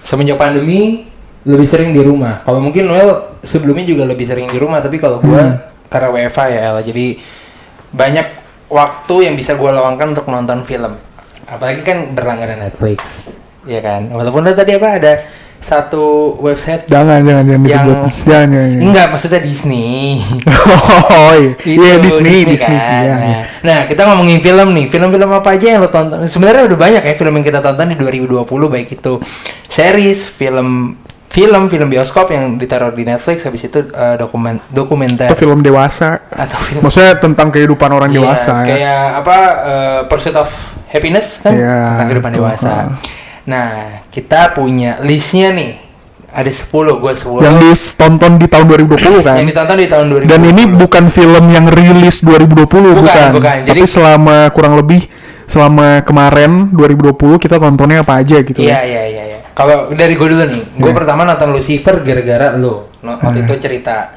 semenjak pandemi lebih sering di rumah. Kalau mungkin Noel sebelumnya juga lebih sering di rumah, tapi kalau gue karena WFH ya El, jadi banyak waktu yang bisa gue luangkan untuk nonton film. Apalagi kan berlangganan Netflix, ya kan. Walaupun tadi ada satu website jangan disebut. Jangan. Enggak, maksudnya Disney. Oh iya, Disney kan. Iya. Nah, kita ngomongin film nih. Film-film apa aja yang lo tonton? Sebenarnya udah banyak ya film yang kita tonton di 2020, baik itu series, film bioskop yang ditaruh di Netflix, habis itu dokumenter atau film dewasa atau film maksudnya tentang kehidupan orang dewasa kayak Pursuit of Happiness kan, tentang kehidupan dewasa. Nah, kita punya listnya nih, ada 10, gue 10 yang ditonton di tahun 2020 kan, yang ditonton di tahun 2020, dan ini bukan film yang rilis 2020 bukan. Jadi selama kurang lebih selama kemarin 2020 kita tontonnya apa aja gitu. Iya. Kalau dari gue dulu nih, gue pertama nonton Lucifer gara-gara lo waktu itu cerita.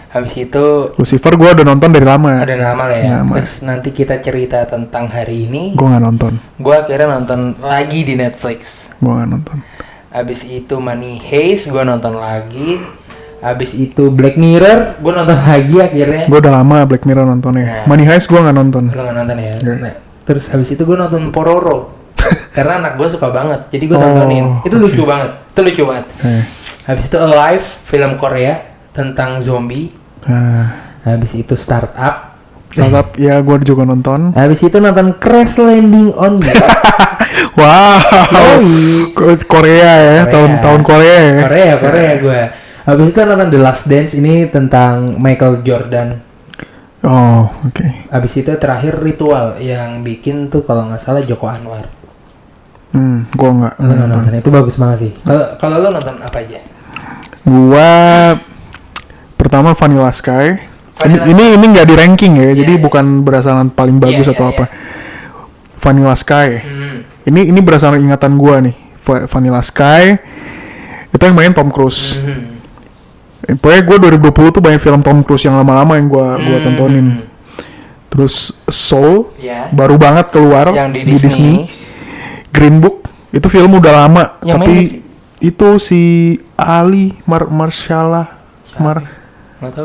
Habis itu Lucifer gue udah nonton dari lama. Ada lama lah ya. Terus nanti kita cerita tentang hari ini. Gue nggak nonton. Gue akhirnya nonton lagi di Netflix. Gue nggak nonton. Habis itu Money Heist gue nonton lagi. Habis itu Black Mirror gue nonton lagi akhirnya. Gue udah lama Black Mirror nontonnya. Money Heist gue nggak nonton. Lo nggak nonton ya? Nah, terus habis itu gue nonton Pororo. Karena anak gue suka banget, jadi gue tontonin. Itu lucu banget. Habis itu Alive, film Korea tentang zombie. Habis itu Startup ya gue juga nonton. Habis itu nonton Crash Landing on You. Wow. Korea ya, tahun Korea ya. Korea gue. Habis itu nonton The Last Dance, ini tentang Michael Jordan. Oh, oke. Habis itu terakhir Ritual yang bikin tuh kalau nggak salah Joko Anwar. Gua nggak nonton. Itu bagus banget sih. Kalau lo nonton apa aja? Gua pertama Vanilla Sky. Ini nggak di ranking ya, jadi bukan berdasarkan paling bagus atau apa. Vanilla Sky. Ini berdasarkan ingatan gua nih. Vanilla Sky. Itu yang main Tom Cruise. Pokoknya gue 2020 tuh banyak film Tom Cruise yang lama-lama yang gue tontonin. Terus Soul, baru banget keluar yang di Disney. Green Book, itu film udah lama, yang tapi itu si Ali Marshala.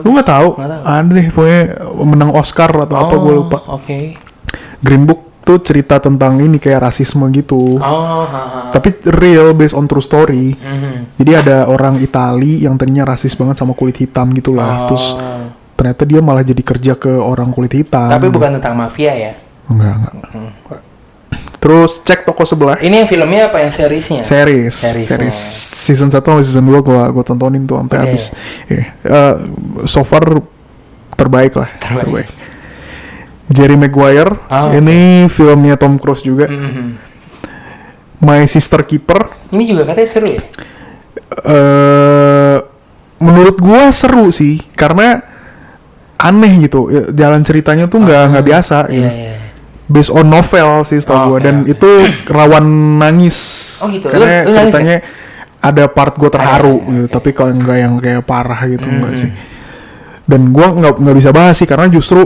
Lu nggak tahu? Ada deh, pokoknya menang Oscar atau apa gue lupa. Okay. Green Book tuh cerita tentang ini kayak rasisme gitu. Tapi real, based on true story. Jadi ada orang Itali yang tadinya rasis banget sama kulit hitam gitulah. Terus ternyata dia malah jadi kerja ke orang kulit hitam. Tapi bukan tentang mafia ya? Enggak. Terus Cek Toko Sebelah. Ini yang filmnya apa yang seriesnya? Series. Season 1 sama season 2 gue tontonin tuh sampai habis. So far terbaik lah. Terbaik. Jerry Maguire. Ini filmnya Tom Cruise juga. My Sister Keeper. Ini juga katanya seru ya? Menurut gue seru sih, karena aneh gitu. Jalan ceritanya tuh nggak biasa. Iya. Based on novel sih setahu gue, dan itu rawan nangis. Gitu. Karena ceritanya ada part gue terharu gitu, tapi kalau nggak yang kayak parah gitu nggak sih. Dan gue nggak bisa bahas sih karena justru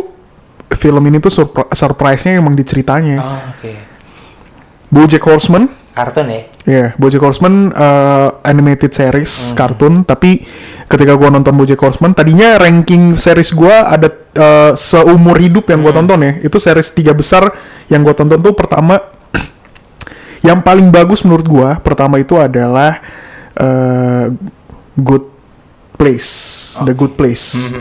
film ini tuh surprise-nya emang di ceritanya. BoJack Horseman. Kartun ya? Iya, BoJack Horseman animated series kartun, tapi ketika gue nonton BoJack Horseman, tadinya ranking series gue ada seumur hidup yang gue tonton ya, itu series 3 besar yang gue tonton tuh pertama, yang paling bagus menurut gue, pertama itu adalah Good Place, The Good Place.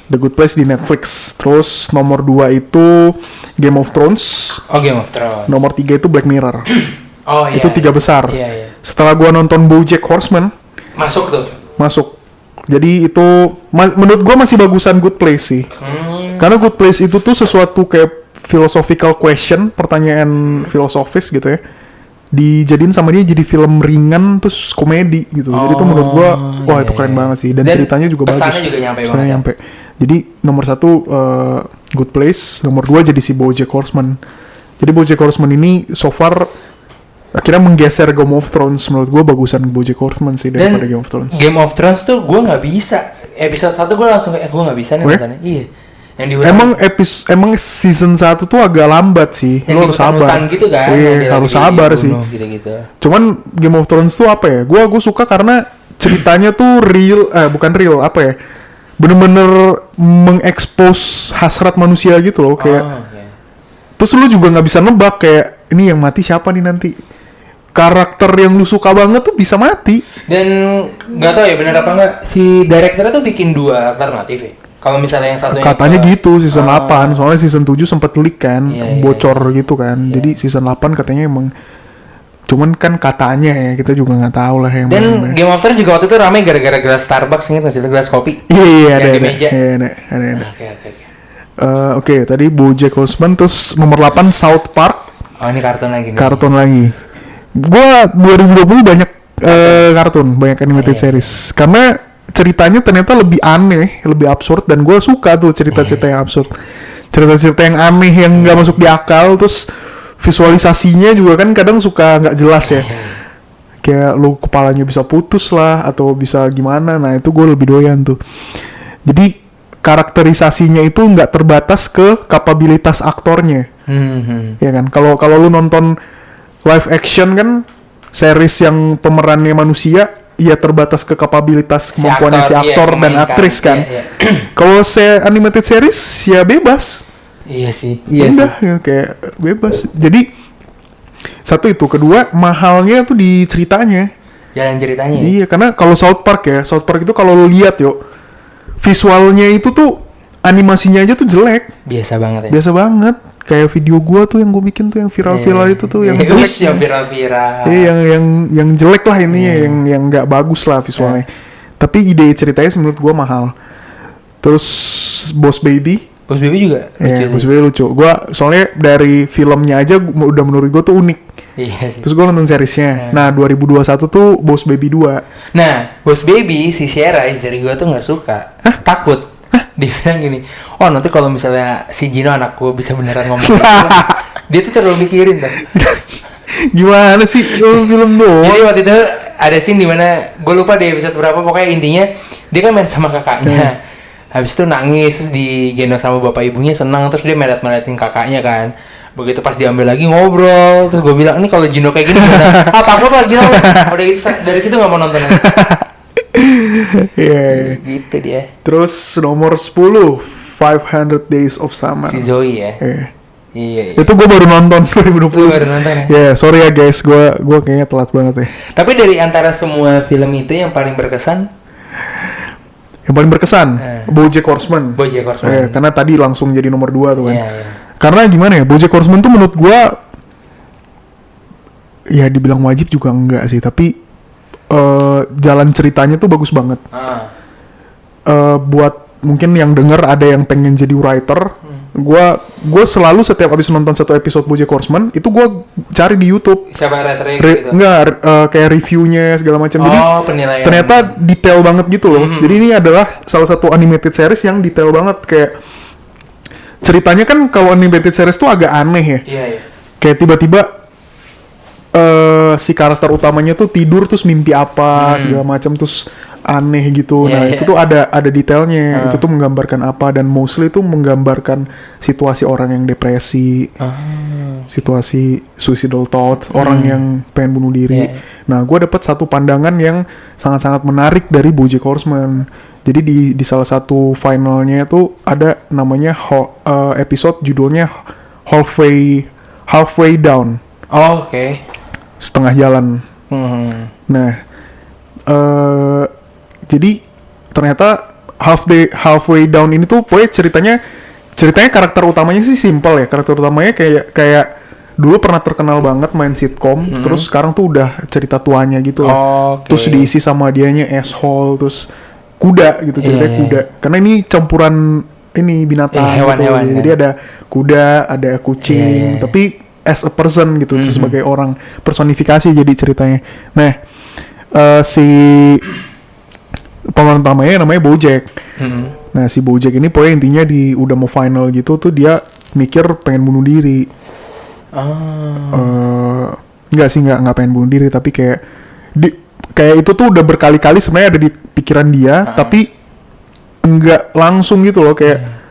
The Good Place di Netflix. Terus nomor 2 itu Game of Thrones. Game of Thrones. Nomor 3 itu Black Mirror. Itu 3 besar. Iya. Setelah gua nonton BoJack Horseman, masuk. Jadi itu menurut gua masih bagusan Good Place sih. Karena Good Place itu tuh sesuatu kayak philosophical question, pertanyaan filosofis gitu ya. Dijadiin sama dia jadi film ringan terus komedi gitu. Jadi itu menurut gua itu keren banget sih, dan ceritanya juga bagus. Pesannya juga nyampe. Jadi nomor 1 Good Place, nomor 2 jadi si BoJack Horseman. Jadi BoJack Horseman ini so far akhirnya menggeser Game of Thrones. Menurut gue bagusan BoJack Horseman sih daripada Game of Thrones. Game of Thrones tuh gue nggak bisa. Episode 1 gue langsung gue nggak bisa nih nontonnya. Iya. Yang di hutan. Emang season 1 tuh agak lambat sih. Yang Lo di harus sabar. hutan gitu kan. Iya, yang dia harus lagi sabar dibunuh, sih. Gitu-gitu. Cuman Game of Thrones tuh apa ya? Gue suka karena ceritanya tuh real, bukan real, apa ya? Bener-bener mengekspos hasrat manusia gitu loh, kayak. Iya. Terus lu juga nggak bisa nebak kayak ini yang mati siapa nih nanti. Karakter yang lu suka banget tuh bisa mati. Dan nggak tahu ya benar apa nggak si direkturnya tuh bikin 2 alternatif ya. Kalau misalnya yang satu Katanya gitu season 8, soalnya season 7 sempet leak kan, Iya, bocor gitu kan. Jadi season 8 katanya emang, cuman kan katanya ya, kita juga nggak tahu lah yang Dan mana. Game of Thrones juga waktu itu ramai gara-gara gelas Starbucks, inget nggak sih itu gelas kopi? Iya, Yang ada di meja. Iya, ada. Oke. Oke, tadi BoJack Horseman, terus nomor 8 South Park, Oh ini kartun lagi nih. kartun lagi. Gua 2020 banyak kartun, banyak animated series. Karena ceritanya ternyata lebih aneh, lebih absurd, dan gue suka tuh cerita-cerita yang absurd. Cerita-cerita yang aneh yang nggak masuk di akal, terus visualisasinya juga kan kadang suka nggak jelas ya. Kayak lu kepalanya bisa putus lah, atau bisa gimana, nah itu gue lebih doyan tuh. Jadi karakterisasinya itu nggak terbatas ke kapabilitas aktornya. Ya kan, kalau lu nonton live action kan series yang pemerannya manusia, ya terbatas ke kapabilitas kemampuannya si aktor dan aktris kan. Iya. Kalau animated series ya bebas. Iya sih. Udah ya, kayak bebas. Jadi satu itu, kedua mahalnya tuh di ceritanya. Jalan ceritanya. Iya, karena kalau South Park itu kalau lu lihat visualnya itu tuh animasinya aja tuh jelek. Biasa banget ya. Biasa banget. Kayak video gua tuh yang gue bikin tuh yang viral-viral itu tuh yang jelek. Yang viral-viral. Iya, yang jelek lah ininya, yang nggak bagus lah visualnya. Tapi ide ceritanya menurut gua mahal. Terus Boss Baby. Boss Baby juga lucu Iya, sih. Boss Baby lucu. Gua soalnya dari filmnya aja udah menurut gua tuh unik. Iya sih. Terus gua nonton seriesnya. Nah, 2021 tuh Boss Baby 2. Nah, Boss Baby si Sierra istri gue tuh nggak suka. Takut. Dia bilang gini, oh nanti kalau misalnya si Gino anak gue bisa beneran ngomong gitu, dia tuh terlalu mikirin tuh. Gimana sih film doang? Jadi waktu itu ada scene dimana gue lupa di episode berapa, pokoknya intinya dia kan main sama kakaknya. Habis itu nangis, terus digendong sama bapak ibunya, senang, terus dia melet-meletin kakaknya kan. Begitu pas diambil lagi ngobrol, terus gue bilang, ini kalau Gino kayak gini gimana? Takut lah Gino. Udah gitu dari situ nggak mau nonton lagi. Iya. Gitu dia. Terus nomor 10 500 Days of Summer. Si Zoe ya. Iya. Iya. Itu gue baru nonton 2020. Lu baru nonton ya? Ya, sorry ya guys, gue kayaknya telat banget ya. Tapi dari antara semua film itu yang paling berkesan, Yang paling berkesan, BoJack Horseman. BoJack Horseman. Karena tadi langsung jadi nomor 2 tuh kan. Iya. Karena gimana ya, BoJack Horseman tuh menurut gue, ya dibilang wajib juga enggak sih, tapi jalan ceritanya tuh bagus banget. Buat mungkin yang denger ada yang pengen jadi writer, gue selalu setiap habis nonton satu episode BoJack Horseman itu gue cari di YouTube. Siapa writernya gitu? Enggak, kayak reviewnya segala macam. Jadi penilaian. ternyata detail banget gitu loh. Jadi ini adalah salah satu animated series yang detail banget, kayak ceritanya kan kalau animated series tuh agak aneh ya. Iya. Kayak tiba-tiba si karakter utamanya tuh tidur terus mimpi apa segala macam, terus aneh gitu. Nah, itu tuh ada detailnya. Itu tuh menggambarkan apa, dan mostly tuh menggambarkan situasi orang yang depresi. Situasi suicidal thought, orang yang pengen bunuh diri. Nah, gue dapat satu pandangan yang sangat-sangat menarik dari BoJack Horseman. Jadi di salah satu finalnya tuh ada namanya episode judulnya Halfway Down. Oke. Setengah jalan. Nah, jadi ternyata halfway down ini tuh pokoknya ceritanya karakter utamanya sih simple ya. Karakter utamanya kayak dulu pernah terkenal banget main sitkom, terus sekarang tuh udah cerita tuanya gitu lah. Terus diisi sama dianya asshole, terus kuda gitu, ceritanya kuda. Karena ini campuran ini binatang hewan-hewan, gitu. Jadi ada kuda, ada kucing, tapi as a person gitu, sebagai orang, personifikasi jadi ceritanya. Nah, si pemeran utamanya namanya BoJack. Nah, si BoJack ini pokoknya intinya udah mau final gitu tuh dia mikir pengen bunuh diri. Enggak sih, enggak pengen bunuh diri, tapi kayak itu tuh udah berkali-kali sebenarnya ada di pikiran dia, tapi enggak langsung gitu loh, kayak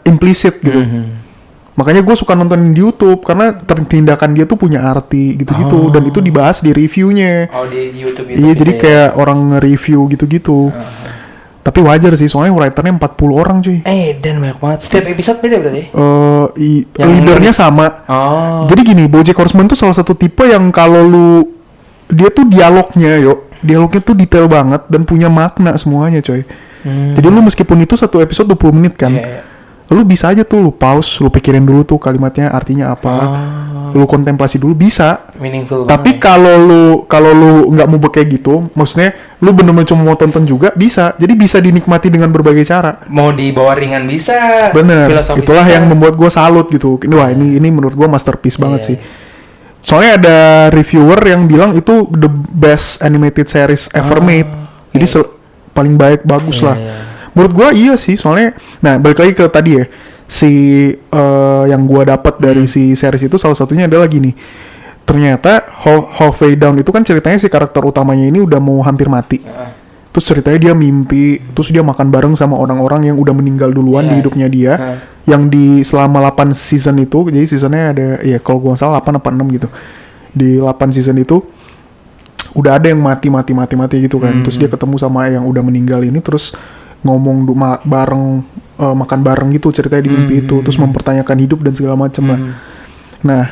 implisit gitu. Makanya gue suka nonton di YouTube karena tindakan dia tuh punya arti gitu-gitu dan itu dibahas di reviewnya. Oh di YouTube itu. Iya, gitu jadi ya. kayak orang nge-review gitu-gitu. Tapi wajar sih, soalnya writernya 40 orang cuy. Dan banyak banget. Setiap episode beda berarti? Leadernya sama. Oh. Jadi gini, BoJack Horseman tuh salah satu tipe yang kalau dia tuh dialognya tuh detail banget dan punya makna semuanya coy. Jadi lu meskipun itu satu episode 20 menit kan, lu bisa aja tuh lu pause, lu pikirin dulu tuh kalimatnya artinya apa, lu kontemplasi dulu bisa. Meaningful. Tapi kalau lu nggak mau kayak gitu, maksudnya lu bener-bener cuma mau tonton juga bisa. Jadi bisa dinikmati dengan berbagai cara. Mau dibawa ringan bisa. Bener. Filosofis Itulah bisa. yang membuat gue salut gitu. Wah ini menurut gue masterpiece banget sih. Soalnya ada reviewer yang bilang itu the best animated series ever made. Jadi paling bagus lah. Menurut gue iya sih. Soalnya, nah balik lagi ke tadi ya, si yang gue dapat dari si series itu salah satunya adalah gini. Ternyata Halfway Down itu kan ceritanya si karakter utamanya ini udah mau hampir mati. Terus ceritanya dia mimpi, terus dia makan bareng sama orang-orang yang udah meninggal duluan di hidupnya dia. Yang di selama 8 season itu, jadi seasonnya ada, ya kalau gue nggak salah 8 apa 6 gitu. Di 8 season itu, udah ada yang mati gitu kan. Terus dia ketemu sama yang udah meninggal ini, terus ngomong bareng, makan bareng gitu ceritanya di mimpi itu. Terus mempertanyakan hidup dan segala macam lah. Nah,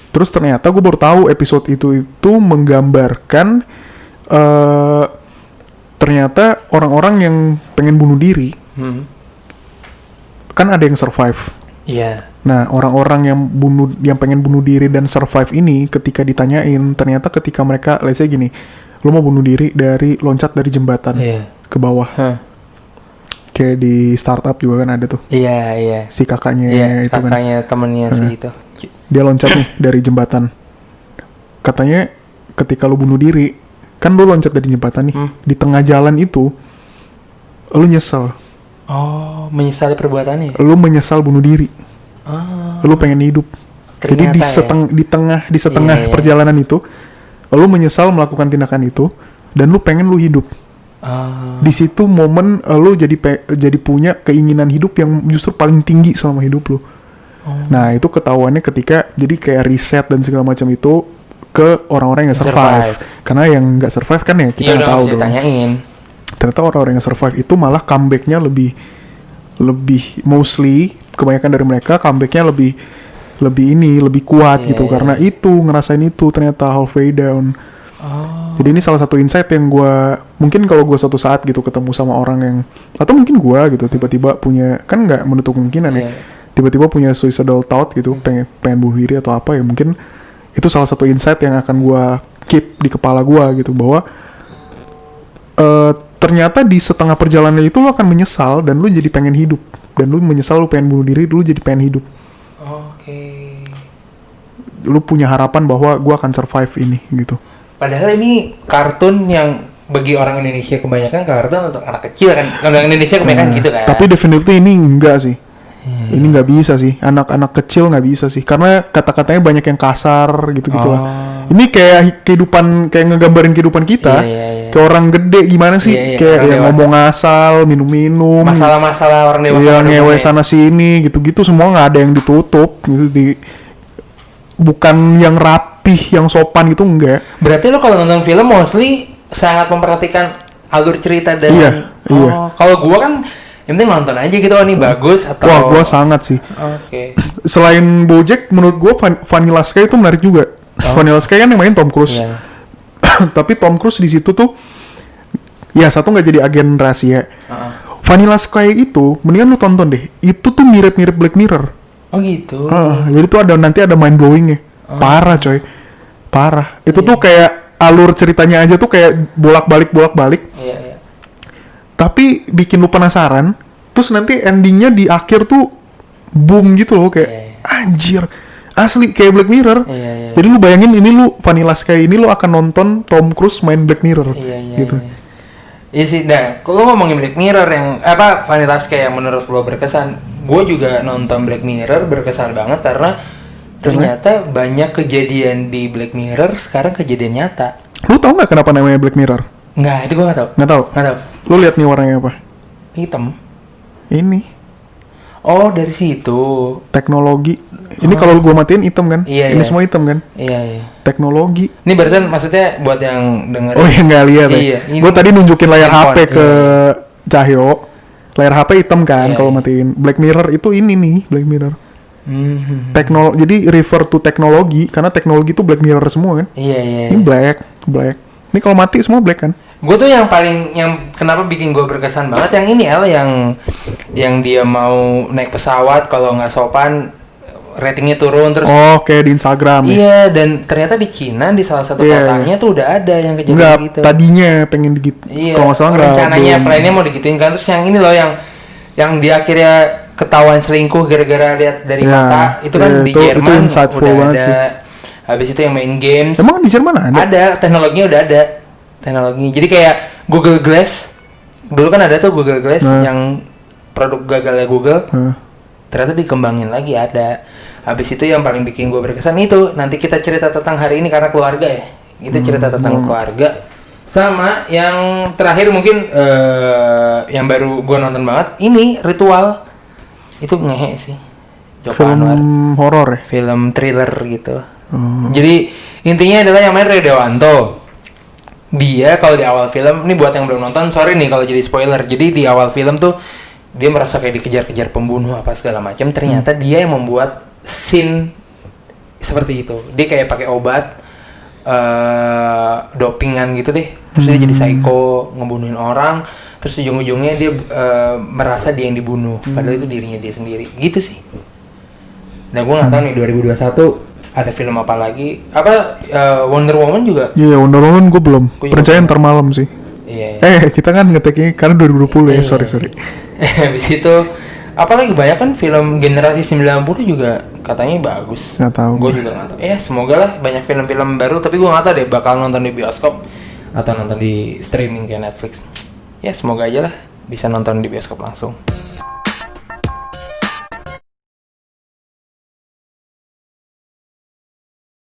terus ternyata gue baru tahu episode itu menggambarkan ternyata orang-orang yang pengen bunuh diri kan ada yang survive. Iya. Nah, orang-orang yang pengen bunuh diri dan survive ini ketika ditanyain, ternyata ketika mereka, let's say gini, lo mau bunuh diri dari loncat dari jembatan ke bawah. Kayak di startup juga kan ada tuh. Iya. Si kakaknya itu kan. Kakaknya temennya si itu. Dia loncat nih dari jembatan. Katanya ketika lo bunuh diri, kan lo loncat dari jembatan nih. Di tengah jalan itu, lo nyesel. Oh, menyesali perbuatannya. Lo menyesal bunuh diri. Lo pengen hidup. Ternyata jadi di setengah perjalanan itu, lo menyesal melakukan tindakan itu dan lo pengen lo hidup. Di situ momen lo jadi punya keinginan hidup yang justru paling tinggi selama hidup lo. Nah, itu ketahuannya ketika jadi kayak riset dan segala macam itu ke orang-orang yang survive. Karena yang nggak survive kan ya kita nggak tahu dong. Ternyata orang-orang yang survive itu malah comeback-nya lebih mostly kebanyakan dari mereka comeback-nya lebih kuat gitu karena itu ngerasain itu ternyata Halfway Down. Jadi ini salah satu insight yang mungkin kalau gue suatu saat gitu ketemu sama orang yang, atau mungkin gue gitu tiba-tiba punya, kan nggak menutup kemungkinan ya, tiba-tiba punya suicidal thought gitu, pengen bunuh diri atau apa ya, mungkin itu salah satu insight yang akan gue keep di kepala gue gitu, bahwa ternyata di setengah perjalanan itu lo akan menyesal dan lo jadi pengen hidup, dan lo menyesal lo pengen bunuh diri, lo jadi pengen hidup. Lo punya harapan bahwa gue akan survive ini gitu. Padahal ini kartun yang bagi orang Indonesia kebanyakan kartun untuk anak kecil kan. Orang Indonesia kebanyakan gitu kan. Tapi definitely ini enggak sih. Ini nggak bisa sih. Anak-anak kecil nggak bisa sih. Karena kata-katanya banyak yang kasar gitu-gitu lah. Ini kayak kehidupan, kayak ngegambarin kehidupan kita. Kayak orang gede gimana sih? Kayak yang ngomong asal, minum-minum. Masalah-masalah orang dewasa. Yang ngewe sana sini gitu-gitu semua nggak ada yang ditutup gitu. Bukan yang rapih, yang sopan gitu enggak. Berarti lo kalau nonton film mostly sangat memperhatikan alur cerita dan iya. Kalau gua kan yang penting nonton aja gitu, ini bagus atau. Wah, gua sangat sih. Selain BoJack, menurut gua Vanilla Sky itu menarik juga. Vanilla Sky kan yang main Tom Cruise. Tapi Tom Cruise di situ tuh ya satu nggak jadi agen rahasia. Vanilla Sky itu mendingan lu tonton deh. Itu tuh mirip-mirip Black Mirror. Oh gitu. Jadi tuh nanti ada mind blowingnya. Parah coy. Parah. Itu tuh kayak alur ceritanya aja tuh kayak bolak-balik. Iya. Tapi bikin lu penasaran. Terus nanti endingnya di akhir tuh boom gitu loh, kayak anjir. Asli kayak Black Mirror. Jadi lu bayangin ini lu Vanilla Sky ini lu akan nonton Tom Cruise main Black Mirror. Gitu. Iya sih. Nah, kalau ngomongin Black Mirror yang Vanilla Sky yang menurut lo berkesan, gue juga nonton Black Mirror berkesan banget karena ternyata banyak kejadian di Black Mirror sekarang kejadian nyata. Lu tau nggak kenapa namanya Black Mirror? Nggak, itu gue nggak tahu. Nggak tahu. Lu lihat nih warnanya apa? Hitam. Ini Oh, dari situ. teknologi. Ini kalau gua matiin hitam kan? Iya, Ini iya. semua hitam kan? Iya, iya. Teknologi. Ini barusan maksudnya buat yang denger. Oh ya nggak lihat ya. Iya, ini Gue tadi nunjukin layar handphone, HP ke iya. Cahyo. Layar HP hitam kan Iya, kalau iya. matiin. Black Mirror itu ini nih, Black Mirror. Mhm. Teknologi, jadi refer to teknologi karena teknologi itu Black Mirror semua kan. Iya, iya. Ini black. Ini kalau mati semua black kan? Gue tuh yang kenapa bikin gue berkesan banget yang ini yang dia mau naik pesawat kalau nggak sopan ratingnya turun terus. Oh, kayak di Instagram ya. Iya, dan ternyata di Cina di salah satu Iya, kotanya tuh udah ada yang kejadian Enggak, gitu. tadinya pengen digit. Iya. Kalau nggak salah nggak. Rencananya belum. plannya mau digituin kan terus yang ini loh yang dia akhirnya ketahuan selingkuh gara-gara lihat dari Iya, mata itu kan iya, di itu Jerman insightful udah banget ada. sih. Habis itu yang main games. Emang di Jerman ada? Ada, teknologinya udah ada. Teknologinya. Jadi kayak Google Glass. Dulu kan ada tuh Google Glass yang produk gagalnya Google. Ternyata dikembangin lagi ada. Habis itu yang paling bikin gue berkesan itu nanti kita cerita tentang hari ini karena keluarga ya. Kita cerita tentang keluarga. Sama yang terakhir mungkin yang baru gue nonton banget ini Ritual. Itu ngehe sih. Joko Anwar. Film horor ya. Film thriller gitu. Jadi intinya adalah yang main Rio Dewanto. Dia kalau di awal film, ini buat yang belum nonton, sorry nih kalau jadi spoiler. Jadi di awal film tuh dia merasa kayak dikejar-kejar pembunuh apa segala macam. Ternyata dia yang membuat scene seperti itu. Dia kayak pakai obat dopingan gitu deh. Terus dia jadi psycho, ngebunuhin orang. Terus ujung-ujungnya dia merasa dia yang dibunuh. Padahal itu dirinya dia sendiri. Gitu sih. Nah gue nggak tahu nih 2021 ada film apa lagi? Apa Wonder Woman juga? Iya, Wonder Woman gue belum. Gua juga Percaya belum. ntar malam sih. Iya. Kita kan ngeteknya karena 2020 ya, Iya. sorry. Habis itu apalagi banyak kan film generasi 90 juga katanya bagus. Nggak tahu Gue gue. juga nggak tahu. Semoga lah banyak film-film baru tapi gue nggak tahu deh bakal nonton di bioskop atau nonton di streaming kayak Netflix. Ya semoga aja lah bisa nonton di bioskop langsung.